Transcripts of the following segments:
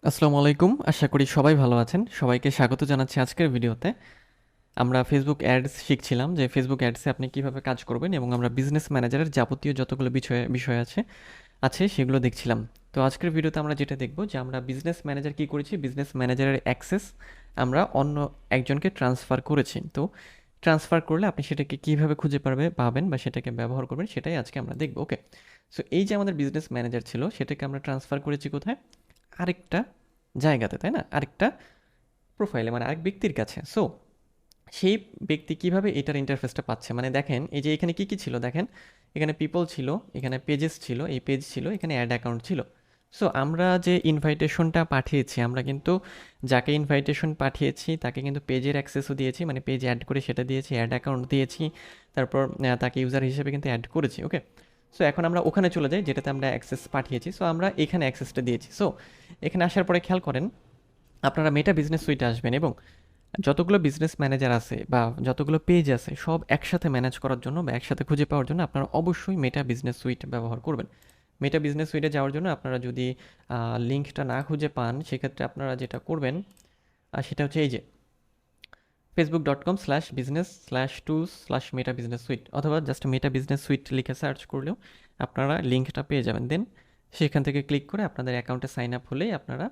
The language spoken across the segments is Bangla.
আসসালামু আলাইকুম। আশা করি সবাই ভালো আছেন। সবাইকে স্বাগত জানাচ্ছি আজকের ভিডিওতে। আমরা ফেসবুক অ্যাডস শিখছিলাম যে ফেসবুক অ্যাডসে আপনি কিভাবে কাজ করবেন এবং আমরা বিজনেস ম্যানেজারের যাবতীয় যতগুলো বিষয় আছে সেগুলো দেখছিলাম। তো আজকের ভিডিওতে আমরা যেটা দেখব যে আমরা বিজনেস ম্যানেজার কি করেছি, বিজনেস ম্যানেজারের অ্যাক্সেস আমরা অন্য একজনকে ট্রান্সফার করেছি। তো ট্রান্সফার করলে আপনি সেটাকে কিভাবে খুঁজে পাবেন বা সেটাকে ব্যবহার করবেন সেটাই আজকে আমরা দেখব। ওকে, সো এই যে আমাদের বিজনেস ম্যানেজার ছিল সেটাকে আমরা ট্রান্সফার করেছি কোথায়? আরেকটা জায়গাতে, তাই না? আরেকটা প্রোফাইলে, মানে আরেক ব্যক্তির কাছে। সো সেই ব্যক্তি কিভাবে এটার ইন্টারফেসটা পাচ্ছে, মানে দেখেন এই যে এখানে কি কি ছিল দেখেন, এখানে পিপল ছিল, এখানে পেজেস ছিল, এই পেজ ছিল, এখানে অ্যাড অ্যাকাউন্ট ছিল। সো আমরা যে ইনভাইটেশনটা পাঠিয়েছি, আমরা কিন্তু যাকে ইনভাইটেশন পাঠিয়েছি তাকে কিন্তু পেজের অ্যাক্সেসও দিয়েছি, মানে পেজ অ্যাড করে সেটা দিয়েছি, অ্যাড অ্যাকাউন্ট দিয়েছি, তারপর তাকে ইউজার হিসেবে কিন্তু অ্যাড করেছি। ওকে, সো এখন আমরা ওখানে চলে যাই যেটাতে আমরা অ্যাক্সেস পাঠিয়েছি। সো আমরা এখানে অ্যাক্সেসটা দিয়েছি। সো এখানে আসার পরে খেয়াল করেন, আপনারা মেটা বিজনেস সুইটে আসবেন এবং যতগুলো বিজনেস ম্যানেজার আছে বা যতগুলো পেজ আছে সব একসাথে ম্যানেজ করার জন্য বা একসাথে খুঁজে পাওয়ার জন্য আপনারা অবশ্যই মেটা বিজনেস সুইট ব্যবহার করবেন। মেটা বিজনেস সুইটে যাওয়ার জন্য আপনারা যদি লিঙ্কটা না খুঁজে পান, সেক্ষেত্রে আপনারা যেটা করবেন সেটা হচ্ছে এই যে facebook.com/business/tools/meta business suite, অথবা জাস্ট মেটা বিজনেস সুইট লিখে সার্চ করলেও আপনারা লিঙ্কটা পেয়ে যাবেন। দেন সেখান থেকে ক্লিক করে আপনাদের অ্যাকাউন্টে সাইন আপ হলেই আপনারা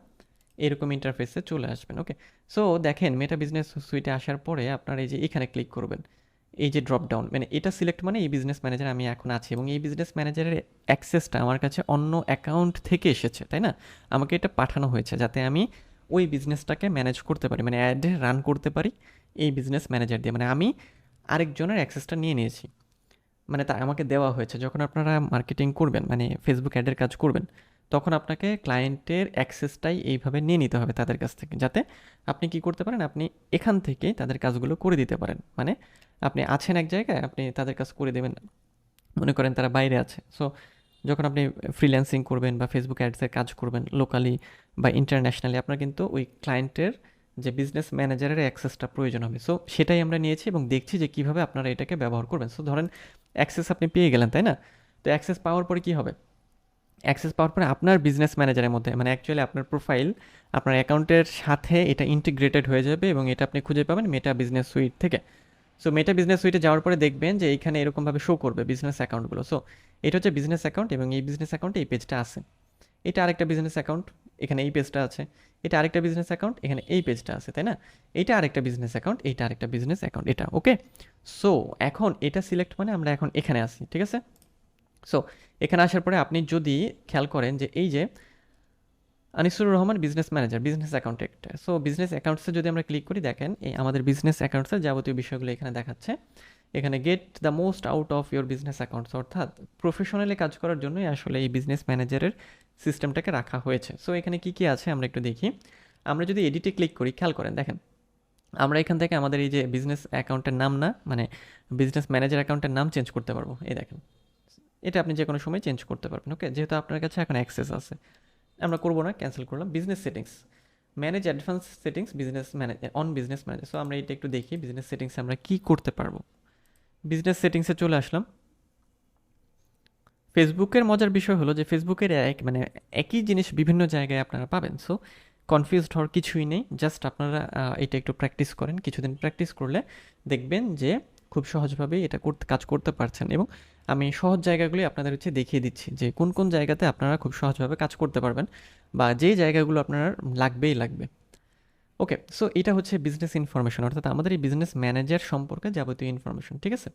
এরকম ইন্টারফেসে চলে আসবেন। ওকে, সো দেখেন মেটা বিজনেস সুইটে আসার পরে আপনারা এই যে এখানে ক্লিক করবেন, এই যে ড্রপ ডাউন, মানে এটা সিলেক্ট, মানে এই বিজনেস ম্যানেজার আমি এখন আছি এবং এই বিজনেস ম্যানেজারের অ্যাক্সেসটা আমার কাছে অন্য অ্যাকাউন্ট থেকে এসেছে, তাই না? আমাকে এটা পাঠানো হয়েছে যাতে আমি ওই বিজনেসটাকে ম্যানেজ করতে পারি, মানে অ্যাড রান করতে পারি এই বিজনেস ম্যানেজার দিয়ে। মানে আমি আরেকজনের অ্যাক্সেসটা নিয়ে নিয়েছি, মানে তা আমাকে দেওয়া হয়েছে। যখন আপনারা মার্কেটিং করবেন, মানে ফেসবুক অ্যাডের কাজ করবেন, তখন আপনাকে ক্লায়েন্টের অ্যাক্সেসটাই এইভাবে নিয়ে নিতে হবে তাদের কাছ থেকে, যাতে আপনি কি করতে পারেন, আপনি এখান থেকেই তাদের কাজগুলো করে দিতে পারেন। মানে আপনি আছেন এক জায়গায়, আপনি তাদের কাজ করে দেবেন, মনে করেন তারা বাইরে আছে। সো যখন আপনি ফ্রিল্যান্সিং করবেন বা ফেসবুক অ্যাডসের কাজ করবেন লোকালি বা ইন্টারন্যাশনালি, আপনার কিন্তু ওই ক্লায়েন্টের যে বিজনেস ম্যানেজারের অ্যাক্সেসটা প্রয়োজন হবে। সো সেটাই আমরা নিয়েছি এবং দেখছি যে কীভাবে আপনারা এটাকে ব্যবহার করবেন। সো ধরেন অ্যাক্সেস আপনি পেয়ে গেলেন, তাই না? তো অ্যাক্সেস পাওয়ার পরে কী হবে? অ্যাক্সেস পাওয়ার পরে আপনার বিজনেস ম্যানেজারের মধ্যে, মানে অ্যাকচুয়ালি আপনার প্রোফাইল আপনার অ্যাকাউন্টের সাথে এটা ইন্টিগ্রেটেড হয়ে যাবে এবং এটা আপনি খুঁজে পাবেন মেটা বিজনেস সুইট থেকে। সো মেটা বিজনেস সুইটে যাওয়ার পরে দেখবেন যে এইখানে এরকমভাবে শো করবে বিজনেস অ্যাকাউন্টগুলো। সো এটা হচ্ছে বিজনেস অ্যাকাউন্ট এবং এই বিজনেস অ্যাকাউন্টে এই পেজটা আছে। এটা আরেকটা বিজনেস অ্যাকাউন্ট, এখানে এই পেজটা আছে। এটা আরেকটা বিজনেস অ্যাকাউন্ট, এখানে এই পেজটা আছে, তাই না? এটা আরেকটা বিজনেস অ্যাকাউন্ট, এইটা আরেকটা বিজনেস অ্যাকাউন্ট, এটা ওকে। সো এখন এটা সিলেক্ট, মানে আমরা এখন এখানে আসি, ঠিক আছে? সো এখানে আসার পরে আপনি যদি খেয়াল করেন যে এই যে Anisur Rahman business manager, business account একটা। সো বিজনেস অ্যাকাউন্টসে যদি আমরা ক্লিক করি, দেখেন এই আমাদের বিজনেস অ্যাকাউন্টসের যাবতীয় বিষয়গুলো এখানে দেখাচ্ছে। এখানে get the most out of your business accounts, অর্থাৎ প্রফেশনালি কাজ করার জন্যই আসলে এই বিজনেস ম্যানেজারের সিস্টেমটাকে রাখা হয়েছে। সো এখানে কি কি আছে আমরা একটু দেখি। আমরা যদি এডিটে ক্লিক করি, খেয়াল করেন দেখেন, আমরা এখান থেকে আমাদের এই যে বিজনেস অ্যাকাউন্টের নাম, না মানে বিজনেস ম্যানেজার অ্যাকাউন্টের নাম চেঞ্জ করতে পারবো। এই দেখেন, এটা আপনি যে কোনো সময় চেঞ্জ করতে পারবেন। ওকে, যেহেতু আপনার কাছে এখন অ্যাক্সেস আছে, আমরা করবো না, ক্যান্সেল করলাম। Business settings, manage advance settings business manager, on business manager. So আমরা এটা একটু দেখি বিজনেস সেটিংসে আমরা কি করতে পারবো। বিজনেস সেটিংসে চলে আসলাম। ফেসবুকের মজার বিষয় হলো যে ফেসবুকের মানে একই জিনিস বিভিন্ন জায়গায় আপনারা পাবেন। সো কনফিউজড হওয়ার কিছুই নেই, জাস্ট আপনারা এটা একটু প্র্যাকটিস করেন। কিছুদিন প্র্যাকটিস করলে দেখবেন যে খুব সহজভাবেই এটা কাজ করতে পারছেন। এবং আমি সহজ জায়গাগুলি আপনাদের হচ্ছে দেখিয়ে দিচ্ছি যে কোন কোন জায়গাতে আপনারা খুব সহজভাবে কাজ করতে পারবেন বা যে জায়গাগুলো আপনার লাগবেই লাগবে। ওকে, সো এটা হচ্ছে বিজনেস ইনফরমেশন, অর্থাৎ আমাদের এই বিজনেস ম্যানেজার সম্পর্কে যাবতীয় ইনফরমেশন, ঠিক আছে?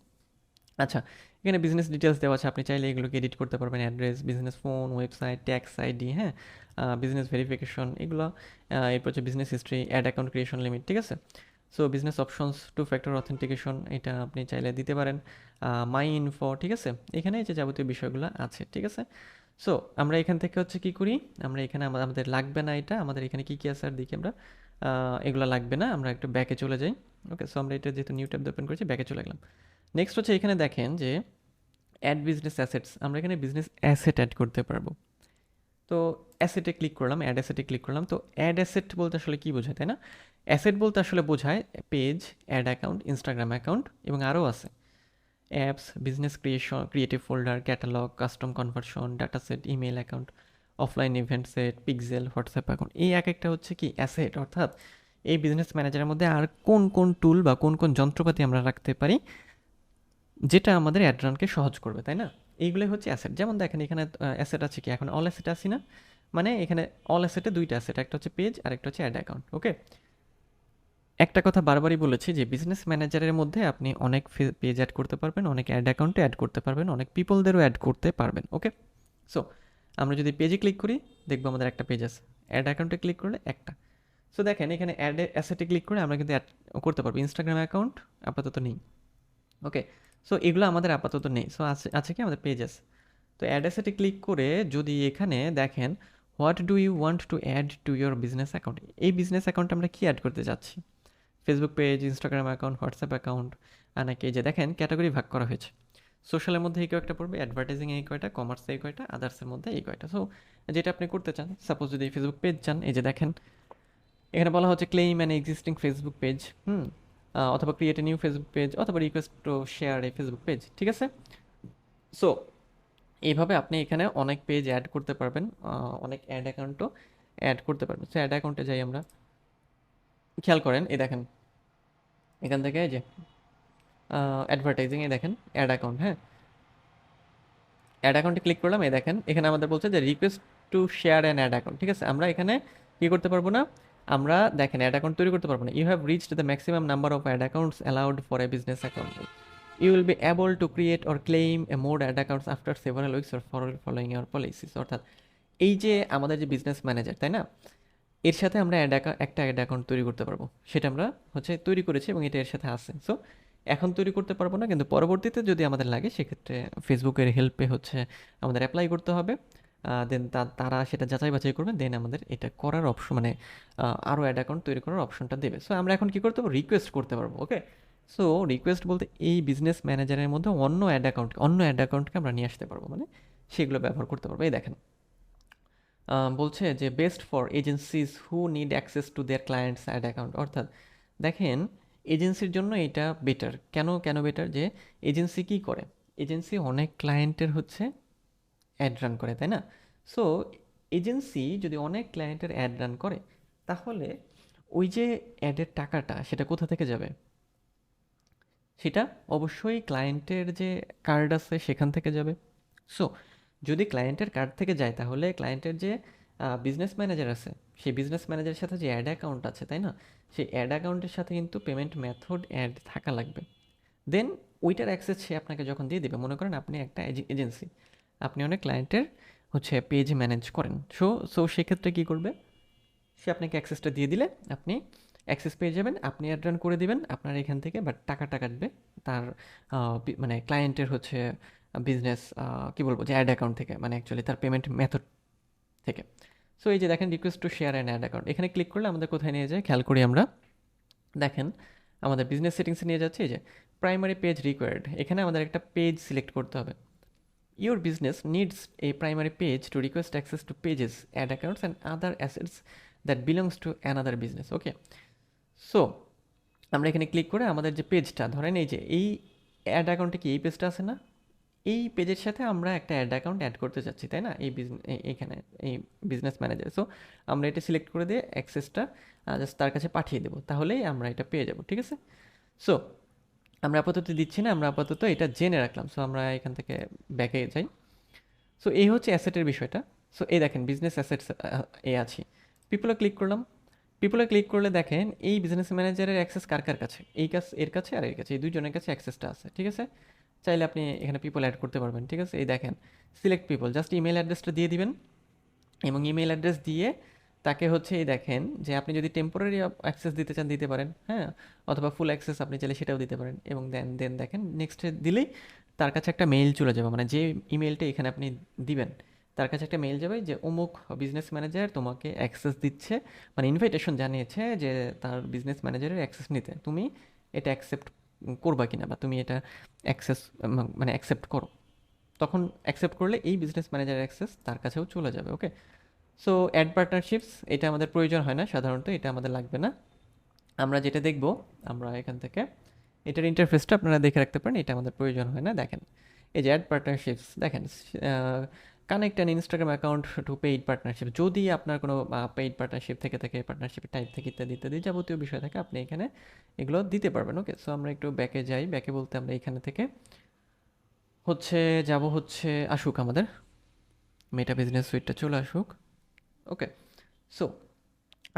আচ্ছা, এখানে বিজনেস ডিটেলস দেওয়া আছে, আপনি চাইলে এগুলোকে এডিট করতে পারবেন, address, business phone, website, tax ID, হ্যাঁ, বিজনেস ভেরিফিকেশন, এগুলো। এরপর হচ্ছে business history, ad account creation limit, ঠিক আছে? So business options, two factor authentication, এটা আপনি চাইলে দিতে পারেন। মাই ইনফো, ঠিক আছে? এখানে এই যে যাবতীয় বিষয়গুলো আছে, ঠিক আছে? সো আমরা এখান থেকে হচ্ছে কি করি, আমরা এখানে আমাদের লাগবে না এটা, আমাদের এখানে কি কি আছে আর দেখি আমরা। এগুলো লাগবে না, আমরা একটু ব্যাকে চলে যাই। ওকে, সো আমরা এটা যেহেতু নিউ ট্যাব ওপেন করেছি, ব্যাকে চলে গেলাম। নেক্সট হচ্ছে এখানে দেখেন যে অ্যাড বিজনেস অ্যাসেটস, আমরা এখানে বিজনেস অ্যাসেট অ্যাড করতে পারবো। তো অ্যাসেটে ক্লিক করলাম, অ্যাড অ্যাসেটে ক্লিক করলাম। তো অ্যাড অ্যাসেট বলতে আসলে কী বোঝায়, তাই না? অ্যাসেট বলতে আসলে বোঝায় page, ad account, Instagram account এবং আরও আছে apps, business creative folder, catalogue, custom conversion, data set, email account, offline event set, pixel, WhatsApp account. এই এক একটা হচ্ছে কি অ্যাসেট, অর্থাৎ এই বিজনেস ম্যানেজারের মধ্যে আর কোন কোন টুল বা কোন কোন যন্ত্রপাতি আমরা রাখতে পারি যেটা আমাদের অ্যাড রানকে সহজ করবে, তাই না? এইগুলোই হচ্ছে অ্যাসেট। যেমন দেখেন এখানে অ্যাসেট আছে কি, এখন অল অ্যাসেট আসি না, মানে এখানে অল অ্যাসেটে দুইটা অ্যাসেট, একটা হচ্ছে পেজ আর একটা হচ্ছে অ্যাড অ্যাকাউন্ট। ওকে, একটা কথা বারবারই বলেছি যে বিজনেস ম্যানেজারের মধ্যে আপনি অনেক পেজ অ্যাড করতে পারবেন, অনেক অ্যাড অ্যাকাউন্টে অ্যাড করতে পারবেন, অনেক পিপলদেরও অ্যাড করতে পারবেন। ওকে, সো আমরা যদি পেজে ক্লিক করি দেখবো আমাদের একটা পেজ আছে, অ্যাড অ্যাকাউন্টে ক্লিক করলে একটা। সো দেখেন এখানে অ্যাড অ্যাসেটে ক্লিক করে আমরা কিন্তু অ্যাড করতে পারবো। ইনস্টাগ্রাম অ্যাকাউন্ট আপাতত নেই। ওকে, সো এগুলো আমাদের আপাতত নেই। সো আছে আছে কি আমাদের পেজ আছে। তো অ্যাড অ্যাসেটে ক্লিক করে যদি এখানে দেখেন what do you want to add to your business account, এই বিজনেস অ্যাকাউন্টে আমরা কি অ্যাড করতে যাচ্ছি, Facebook page, Instagram account, WhatsApp account, নাকি যে দেখেন ক্যাটাগরি ভাগ করা হয়েছে। সোশ্যালের মধ্যে এই কয়েকটা পড়বে, অ্যাডভার্টাইজিং এই কয়টা, কমার্সে এই কয়টা, আদার্সের মধ্যে এই কয়টা। সো যেটা আপনি করতে চান, সাপোজ যদি ফেসবুক পেজ চান, এই যে দেখেন এখানে বলা হচ্ছে claim an existing Facebook page, অথবা create a new Facebook page, অথবা request to share a Facebook page. ঠিক আছে, সো এইভাবে আপনি এখানে অনেক পেজ অ্যাড করতে পারবেন, অনেক অ্যাড অ্যাকাউন্টও অ্যাড করতে পারবেন। সো অ্যাড অ্যাকাউন্টে যাই আমরা, খেয়াল করেন এই দেখেন এখান থেকে এই যে অ্যাডভার্টাইজিং, এই দেখেন অ্যাড অ্যাকাউন্ট, হ্যাঁ অ্যাড অ্যাকাউন্টে ক্লিক করলাম, এই দেখেন এখানে আমাদের বলছে যে request to share an add account. ঠিক আছে, আমরা এখানে কী করতে পারবো না, আমরা দেখেন অ্যাড অ্যাকাউন্ট তৈরি করতে পারবো না। You have reached the maximum number of ad accounts allowed for a business account, you will be able to create or claim a more ad accounts after several weeks or following year policies. অর্থাৎ এই যে আমাদের যে বিজনেস ম্যানেজার, তাই না, এর সাথে আমরা একটা অ্যাড অ্যাকাউন্ট তৈরি করতে পারবো, সেটা আমরা হচ্ছে তৈরি করেছি এবং এটা এর সাথে আছে। সো এখন তৈরি করতে পারবো না, কিন্তু পরবর্তীতে যদি আমাদের লাগে সেক্ষেত্রে ফেসবুকের হেল্পে হচ্ছে আমাদের অ্যাপ্লাই করতে হবে। দেন তারা সেটা যাচাই বাছাই করবে, দেন আমাদের এটা করার অপশন, মানে আরও অ্যাড অ্যাকাউন্ট তৈরি করার অপশনটা দেবে। সো আমরা এখন কী করতে পারবো, রিকোয়েস্ট করতে পারবো। ওকে, সো রিকোয়েস্ট বলতে এই বিজনেস ম্যানেজারের মধ্যে অন্য অ্যাড অ্যাকাউন্টকে আমরা নিয়ে আসতে পারবো, মানে সেগুলো ব্যবহার করতে পারবো। এই দেখেন বলছে যে best for agencies who need access to their clients ad account. অর্থাৎ দেখেন এজেন্সির জন্য এটা বেটার। কেন কেন বেটার, যে এজেন্সি কী করে, এজেন্সি অনেক ক্লায়েন্টের হচ্ছে অ্যাড রান করে, তাই না? সো এজেন্সি যদি অনেক ক্লায়েন্টের অ্যাড রান করে তাহলে ওই যে অ্যাডের টাকাটা সেটা কোথা থেকে যাবে, সেটা অবশ্যই ক্লায়েন্টের যে কার্ড আছে সেখান থেকে যাবে। সো যদি ক্লায়েন্টের কার্ড থেকে যায় তাহলে ক্লায়েন্টের যে বিজনেস ম্যানেজার আছে সেই বিজনেস ম্যানেজারের সাথে যে অ্যাড অ্যাকাউন্ট আছে, তাই না, সেই অ্যাড অ্যাকাউন্টের সাথে কিন্তু পেমেন্ট মেথড অ্যাড থাকা লাগবে। দেন ওইটার অ্যাক্সেস সে আপনাকে যখন দিয়ে দেবে, মনে করেন আপনি একটা এজেন্সি, আপনি অনেক ক্লায়েন্টের হচ্ছে পেজ ম্যানেজ করেন। সো সেক্ষেত্রে কী করবে, সে আপনাকে অ্যাক্সেসটা দিয়ে দিলে আপনি অ্যাক্সেস পেয়ে যাবেন, আপনি অ্যাড রান করে দিবেন আপনার এখান থেকে, বাট টাকাটা কাটবে তার মানে ক্লায়েন্টের হচ্ছে বিজনেস কী বলবো যে অ্যাড অ্যাকাউন্ট থেকে, মানে অ্যাকচুয়ালি তার পেমেন্ট মেথড থেকে। সো এই যে দেখেন request to share an add account, এখানে ক্লিক করলে আমাদের কোথায় নিয়ে যায় খেয়াল করি আমরা, দেখেন আমাদের বিজনেস সেটিংসে নিয়ে যাচ্ছে। এই যে প্রাইমারি পেজ রিকোয়ার্ড, এখানে আমাদের একটা পেজ সিলেক্ট করতে হবে। Your business needs a primary page to request access to pages, ad accounts and other assets that belongs to another business. Okay, so আমরা এখানে ক্লিক করে আমাদের যে পেজটা, ধরেন এই যে এই অ্যাড অ্যাকাউন্টে কি এই পেজটা আছে না, এই পেজের সাথে আমরা একটা অ্যাড অ্যাকাউন্ট অ্যাড করতে চাচ্ছি, তাই না, এই এখানে এই বিজনেস ম্যানেজার। সো আমরা এটা সিলেক্ট করে দিয়ে অ্যাক্সেসটা জাস্ট তার কাছে পাঠিয়ে দেবো, তাহলেই আমরা এটা পেয়ে যাব। ঠিক আছে, সো আমরা আপাতত দিচ্ছি না, আমরা আপাতত এটা জেনে রাখলাম। সো আমরা এখান থেকে ব্যাকে যাই। সো এই হচ্ছে অ্যাসেটের বিষয়টা। সো এই দেখেন বিজনেস অ্যাসেটস এ আছি, পিপলে ক্লিক করলাম, পিপলে ক্লিক করলে দেখেন এই বিজনেস ম্যানেজারের অ্যাক্সেস কার কার কাছে, এর কাছে আর এর কাছে, এই দুইজনের কাছে অ্যাক্সেসটা আছে। ঠিক আছে, চাইলে আপনি এখানে পিপল অ্যাড করতে পারবেন। ঠিক আছে, এই দেখেন সিলেক্ট পিপল, জাস্ট ইমেল অ্যাড্রেসটা দিয়ে দিবেন এবং ইমেল অ্যাড্রেস দিয়ে তাকে হচ্ছে এই দেখেন যে আপনি যদি টেম্পোরারি অ্যাক্সেস দিতে চান দিতে পারেন, হ্যাঁ, অথবা ফুল অ্যাক্সেস আপনি চাইলে সেটাও দিতে পারেন। এবং দেন দেখেন নেক্সটে দিলেই তার কাছে একটা মেইল চলে যাবে, মানে যে ইমেলটা এখানে আপনি দিবেন তার কাছে একটা মেইল যাবে যে অমুক বিজনেস ম্যানেজার তোমাকে অ্যাক্সেস দিচ্ছে, মানে ইনভাইটেশন জানিয়েছে যে তার বিজনেস ম্যানেজারের অ্যাক্সেস নিতে, তুমি এটা অ্যাকসেপ্ট করবা কিনা, বা তুমি এটা অ্যাক্সেস মানে অ্যাকসেপ্ট করো। তখন অ্যাকসেপ্ট করলে এই বিজনেস ম্যানেজারের অ্যাক্সেস তার কাছেও চলে যাবে। ওকে, সো অ্যাড পার্টনারশিপস এটা আমাদের প্রয়োজন হয় না সাধারণত, এটা আমাদের লাগবে না। আমরা যেটা দেখব, আমরা এখান থেকে এটার ইন্টারফেসটা আপনারা দেখে রাখতে পারেন, এটা আমাদের প্রয়োজন হয় না। দেখেন এই যে অ্যাড পার্টনারশিপস, দেখেন connect an Instagram account two paid partnership, যদি আপনার কোনো পেইড পার্টনারশিপ থেকে থাকে, পার্টনারশিপের টাইপ থেকে ইত্যাদি ইত্যাদি যাবতীয় বিষয় থাকে, আপনি এখানে এগুলো দিতে পারবেন। ওকে, সো আমরা একটু ব্যাকে যাই। ব্যাকে বলতে আমরা এখানে থেকে হচ্ছে যাব হচ্ছে আসুক আমাদের মেটা বিজনেস সুইটটা চলে আসুক। ওকে, সো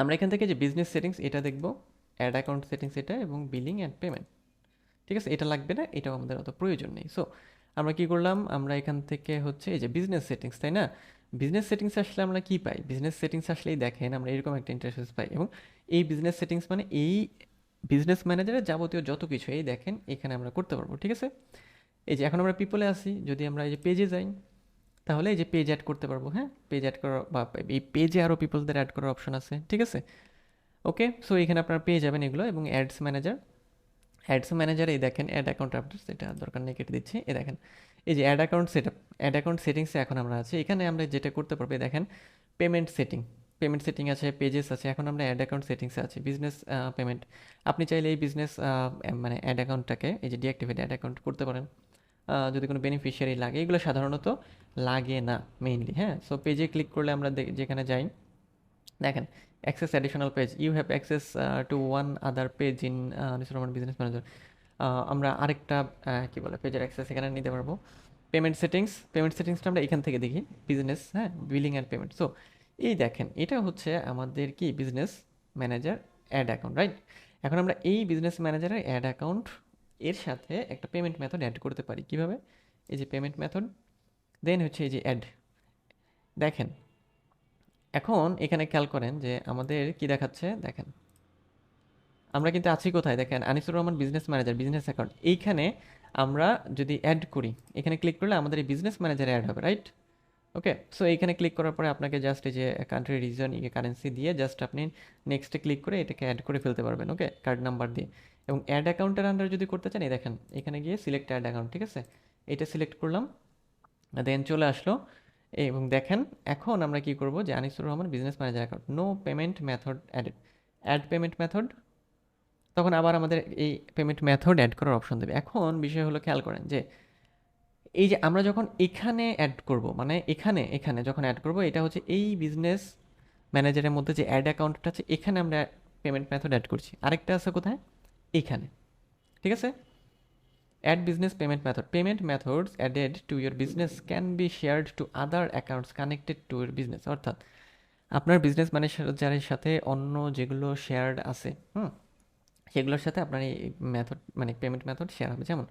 আমরা এখান থেকে যে বিজনেস সেটিংস এটা দেখব, অ্যাড অ্যাকাউন্ট সেটিংস এটা, এবং বিলিং অ্যান্ড পেমেন্ট। ঠিক আছে, এটা লাগবে না, এটাও আমাদের অত প্রয়োজন নেই। সো আমরা কি করলাম, আমরা এখান থেকে হচ্ছে এই যে বিজনেস সেটিংস, তাই না? বিজনেস সেটিংস আসলে আমরা কি পাই? বিজনেস সেটিংস আসলেই দেখেন আমরা এরকম একটা ইন্টারফেস পাই, এবং এই বিজনেস সেটিংস মানে এই বিজনেস ম্যানেজারের যাবতীয় যত কিছু এই দেখেন এখানে আমরা করতে পারবো। ঠিক আছে, এই যে এখন আমরা পিপলে আসি, যদি আমরা এই যে পেজে যাই, তাহলে এই যে পেজ অ্যাড করতে পারবো। হ্যাঁ, পেজ অ্যাড করার বা এই পেজে আরও পিপলদের অ্যাড করার অপশন আছে। ঠিক আছে, ওকে, সো এখানে আপনারা পেয়ে যাবেন এগুলো, এবং অ্যাডস ম্যানেজার এই দেখেন অ্যাড অ্যাকাউন্ট আপডেটস, এটা দরকার নেই, কেটে দিচ্ছি। এই দেখেন এই যে ad account set up, ad account সেটিংসে এখন আমরা আছি। এখানে আমরা যেটা করতে পারবো দেখেন পেমেন্ট সেটিং আছে, পেজেস আছে। এখন আমরা অ্যাড অ্যাকাউন্ট সেটিংসে আছি, বিজনেস পেমেন্ট। আপনি চাইলে এই বিজনেস মানে অ্যাড অ্যাকাউন্টটাকে এই যে ডিঅ্যাক্টিভেট অ্যাড অ্যাকাউন্ট করতে পারেন যদি কোনো বেনিফিশিয়ারি লাগে। এগুলো সাধারণত লাগে না মেইনলি। হ্যাঁ, সো পেজে ক্লিক করলে আমরা যেখানে যাই দেখেন access additional page, you have access to one other page in Anisur Rahman business manager. আমরা আরেকটা কী বলে পেজের অ্যাক্সেস এখানে নিতে পারবো। পেমেন্টসটা আমরা এখান থেকে দেখি, বিজনেস, হ্যাঁ, বিলিং অ্যান্ড পেমেন্ট। সো এই দেখেন এটা হচ্ছে আমাদের কি business manager ad account, right? এখন আমরা এই বিজনেস ম্যানেজারের অ্যাড অ্যাকাউন্ট এর সাথে একটা পেমেন্ট মেথড অ্যাড করতে পারি। কিভাবে? এই যে পেমেন্ট মেথড, দেন হচ্ছে এই যে অ্যাড। দেখেন এখন এখানে খেয়াল করেন যে আমাদের কি দেখাচ্ছে, দেখেন আমরা কিন্তু আছি কোথায়, দেখেন Anisur Rahman business manager, business account. এইখানে আমরা যদি অ্যাড করি, এখানে ক্লিক করলে আমাদের এই বিজনেস ম্যানেজারে অ্যাড হবে, রাইট? ওকে, সো এইখানে ক্লিক করার পরে আপনাকে জাস্ট এই যে কান্ট্রি রিজন কারেন্সি দিয়ে জাস্ট আপনি নেক্সটে ক্লিক করে এটাকে অ্যাড করে ফেলতে পারবেন। ওকে, কার্ড নাম্বার দিয়ে। এবং অ্যাড অ্যাকাউন্টের আন্ডার যদি করতে চান, এই দেখেন এখানে গিয়ে সিলেক্ট অ্যাড অ্যাকাউন্ট। ঠিক আছে, এটা সিলেক্ট করলাম, দেন চলে আসলো। এবং দেখেন এখন আমরা কি করব, যে Anisur Rahman business manager account, no payment method added, add payment method. তখন আবার আমাদের এই পেমেন্ট মেথড অ্যাড করার অপশন দেবে। এখন বিষয় হলো খেয়াল করেন যে এই যে আমরা যখন এখানে অ্যাড করব, মানে এখানে এখানে যখন অ্যাড করব, এটা হচ্ছে এই বিজনেস ম্যানেজারের মধ্যে যে অ্যাড অ্যাকাউন্টটা আছে এখানে আমরা পেমেন্ট মেথড অ্যাড করছি। আরেকটা আছে কোথায়, এখানে। ঠিক আছে, add business payment method, payment methods added to your business can be shared to other accounts connected to your business. অর্থাৎ আপনার বিজনেস ম্যানেজারের সাথে অন্য যেগুলো শেয়ার্ড আছে, সেগুলোর সাথে আপনার এই মেথড মানে পেমেন্ট মেথড শেয়ার হবে। যেমন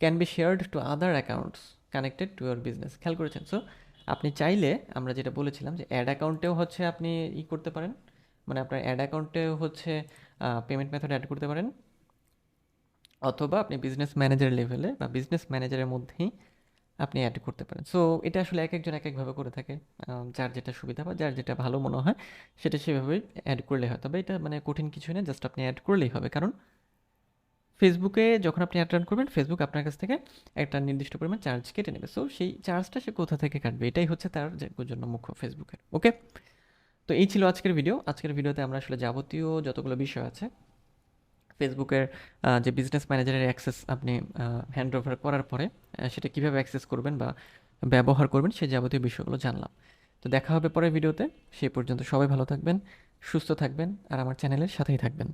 can be shared to other accounts connected to your business. খেয়াল করেছেন? সো আপনি চাইলে আমরা যেটা বলেছিলাম যে অ্যাড অ্যাকাউন্টেও হচ্ছে আপনি করতে পারেন, মানে আপনার অ্যাড অ্যাকাউন্টেও হচ্ছে পেমেন্ট মেথড অ্যাড করতে পারেন, অথবা আপনি বিজনেস ম্যানেজার লেভেলে বা বিজনেস ম্যানেজারের মধ্যেই আপনি অ্যাড করতে পারেন। সো এটা আসলে এক একজন এক একভাবে করে থাকে, যার যেটা সুবিধা বা যার যেটা ভালো মনে হয় সেটা সেভাবেই অ্যাড করলে হয়। তবে এটা মানে কঠিন কিছু না, জাস্ট আপনি অ্যাড করলেই হবে। কারণ ফেসবুকে যখন আপনি অ্যাড রান করবেন, ফেসবুক আপনার কাছ থেকে একটা নির্দিষ্ট পরিমাণ চার্জ কেটে নেবে। সো সেই চার্জটা সে কোথা থেকে কাটবে, এটাই হচ্ছে তার জন্য মুখ্য ফেসবুকের। ওকে, তো এই ছিল আজকের ভিডিও। আজকের ভিডিওতে আমরা আসলে যাবতীয় যতগুলো বিষয় আছে ফেসবুকের যে বিজনেস ম্যানেজারের অ্যাক্সেস আপনি হ্যান্ড ওভার করার পরে সেটা কীভাবে অ্যাক্সেস করবেন বা ব্যবহার করবেন, সেই যাবতীয় বিষয়গুলো জানলাম। তো দেখা হবে পরের ভিডিওতে। সেই পর্যন্ত সবাই ভালো থাকবেন, সুস্থ থাকবেন, আর আমার চ্যানেলের সাথেই থাকবেন।